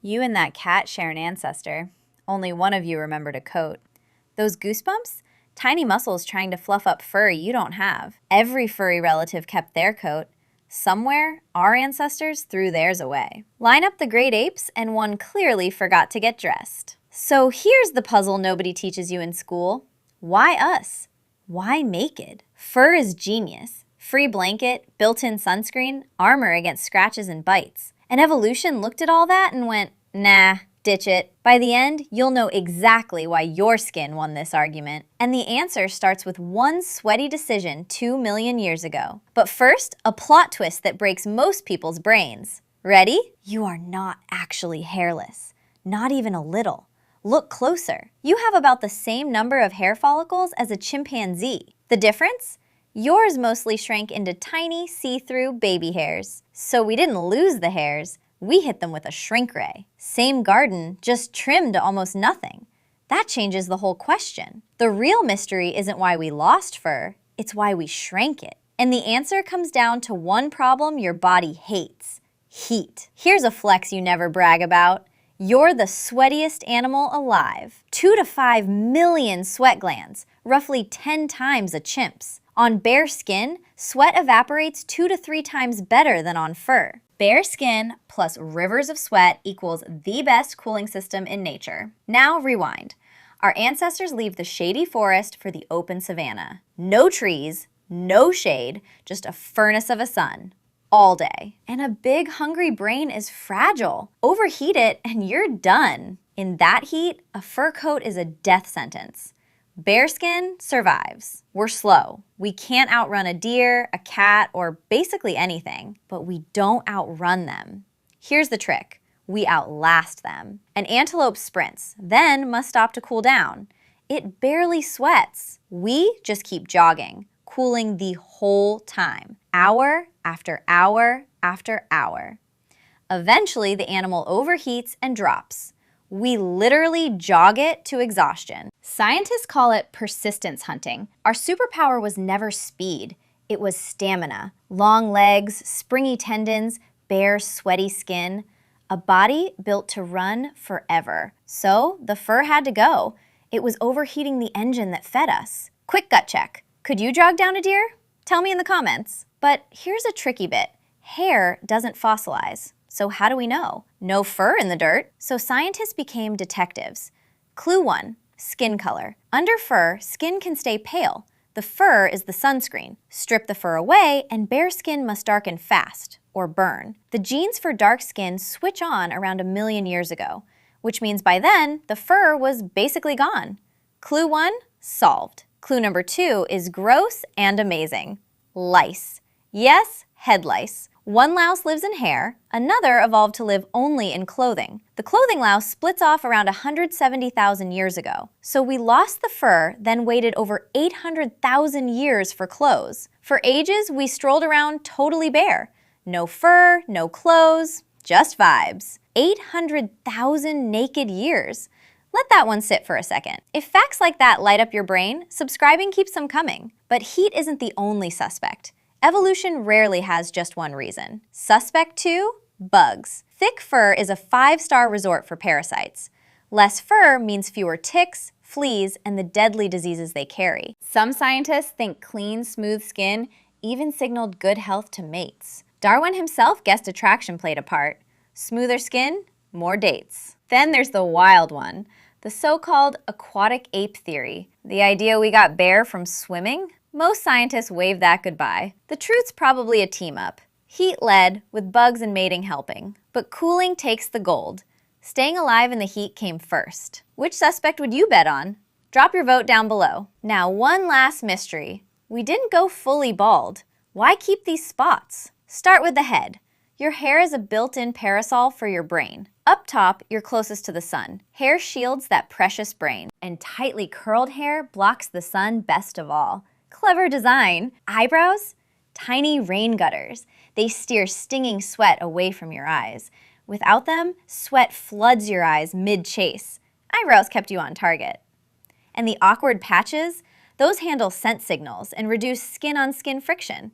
You and that cat share an ancestor. Only one of you remembered a coat. Those goosebumps? Tiny muscles trying to fluff up fur you don't have. Every furry relative kept their coat. Somewhere, our ancestors threw theirs away. Line up the great apes, and one clearly forgot to get dressed. So here's the puzzle nobody teaches you in school. Why us? Why naked? Fur is genius. Free blanket, built-in sunscreen, armor against scratches and bites. And evolution looked at all that and went, nah, ditch it. By the end, you'll know exactly why your skin won this argument. And the answer starts with one sweaty decision 2 million years ago. But first, a plot twist that breaks most people's brains. Ready? You are not actually hairless. Not even a little. Look closer. You have about the same number of hair follicles as a chimpanzee. The difference? Yours mostly shrank into tiny, see-through baby hairs. So we didn't lose the hairs, we hit them with a shrink ray. Same garden, just trimmed to almost nothing. That changes the whole question. The real mystery isn't why we lost fur, it's why we shrank it. And the answer comes down to one problem your body hates: heat. Here's a flex you never brag about. You're the sweatiest animal alive. 2 to 5 million sweat glands, roughly 10 times a chimp's. On bare skin, sweat evaporates 2 to 3 times better than on fur. Bare skin plus rivers of sweat equals the best cooling system in nature. Now rewind. Our ancestors leave the shady forest for the open savanna. No trees, no shade, just a furnace of a sun. All day. And a big, hungry brain is fragile. Overheat it and you're done. In that heat, a fur coat is a death sentence. Bare skin survives. We're slow. We can't outrun a deer, a cat, or basically anything, but we don't outrun them. Here's the trick. We outlast them. An antelope sprints, then must stop to cool down. It barely sweats. We just keep jogging, cooling the whole time, hour after hour after hour. Eventually, the animal overheats and drops. We literally jog it to exhaustion. Scientists call it persistence hunting. Our superpower was never speed, it was stamina. Long legs, springy tendons, bare, sweaty skin. A body built to run forever. So the fur had to go. It was overheating the engine that fed us. Quick gut check. Could you jog down a deer? Tell me in the comments. But here's a tricky bit. Hair doesn't fossilize. So how do we know? No fur in the dirt. So scientists became detectives. Clue 1, skin color. Under fur, skin can stay pale. The fur is the sunscreen. Strip the fur away and bare skin must darken fast, or burn. The genes for dark skin switch on around 1 million years ago, which means by then, the fur was basically gone. Clue 1, solved. Clue number 2 is gross and amazing. Lice. Yes, head lice. One louse lives in hair, another evolved to live only in clothing. The clothing louse splits off around 170,000 years ago. So we lost the fur, then waited over 800,000 years for clothes. For ages, we strolled around totally bare. No fur, no clothes, just vibes. 800,000 naked years. Let that one sit for a second. If facts like that light up your brain, subscribing keeps them coming. But heat isn't the only suspect. Evolution rarely has just one reason. Suspect 2, bugs. Thick fur is a 5-star resort for parasites. Less fur means fewer ticks, fleas, and the deadly diseases they carry. Some scientists think clean, smooth skin even signaled good health to mates. Darwin himself guessed attraction played a part. Smoother skin, more dates. Then there's the wild one, the so-called aquatic ape theory. The idea we got bare from swimming? Most scientists wave that goodbye. The truth's probably a team-up. Heat led, with bugs and mating helping. But cooling takes the gold. Staying alive in the heat came first. Which suspect would you bet on? Drop your vote down below. Now, one last mystery. We didn't go fully bald. Why keep these spots? Start with the head. Your hair is a built-in parasol for your brain. Up top, you're closest to the sun. Hair shields that precious brain. And tightly curled hair blocks the sun best of all. Clever design. Eyebrows? Tiny rain gutters. They steer stinging sweat away from your eyes. Without them, sweat floods your eyes mid-chase. Eyebrows kept you on target. And the awkward patches? Those handle scent signals and reduce skin-on-skin friction.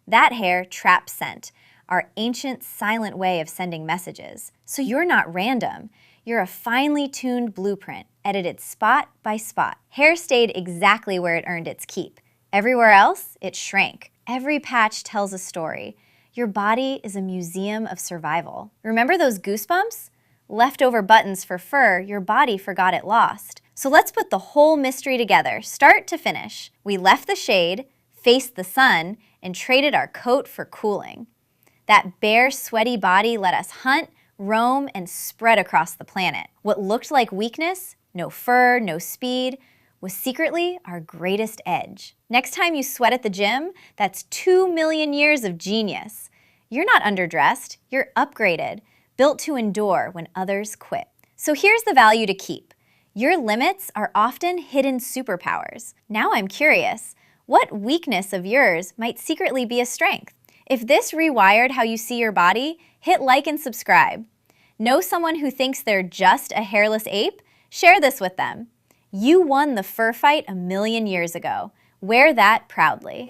That hair traps scent. our ancient silent way of sending messages. So you're not random. You're a finely tuned blueprint, edited spot by spot. Hair stayed exactly where it earned its keep. Everywhere else, it shrank. Every patch tells a story. Your body is a museum of survival. Remember those goosebumps? Leftover buttons for fur your body forgot it lost. So let's put the whole mystery together, start to finish. We left the shade, faced the sun, and traded our coat for cooling. That bare, sweaty body let us hunt, roam, and spread across the planet. What looked like weakness, no fur, no speed, was secretly our greatest edge. Next time you sweat at the gym, that's 2 million years of genius. You're not underdressed, you're upgraded, built to endure when others quit. So here's the value to keep. Your limits are often hidden superpowers. Now I'm curious, what weakness of yours might secretly be a strength? If this rewired how you see your body, hit like and subscribe. Know someone who thinks they're just a hairless ape? Share this with them. You won the fur fight 1 million years ago. Wear that proudly.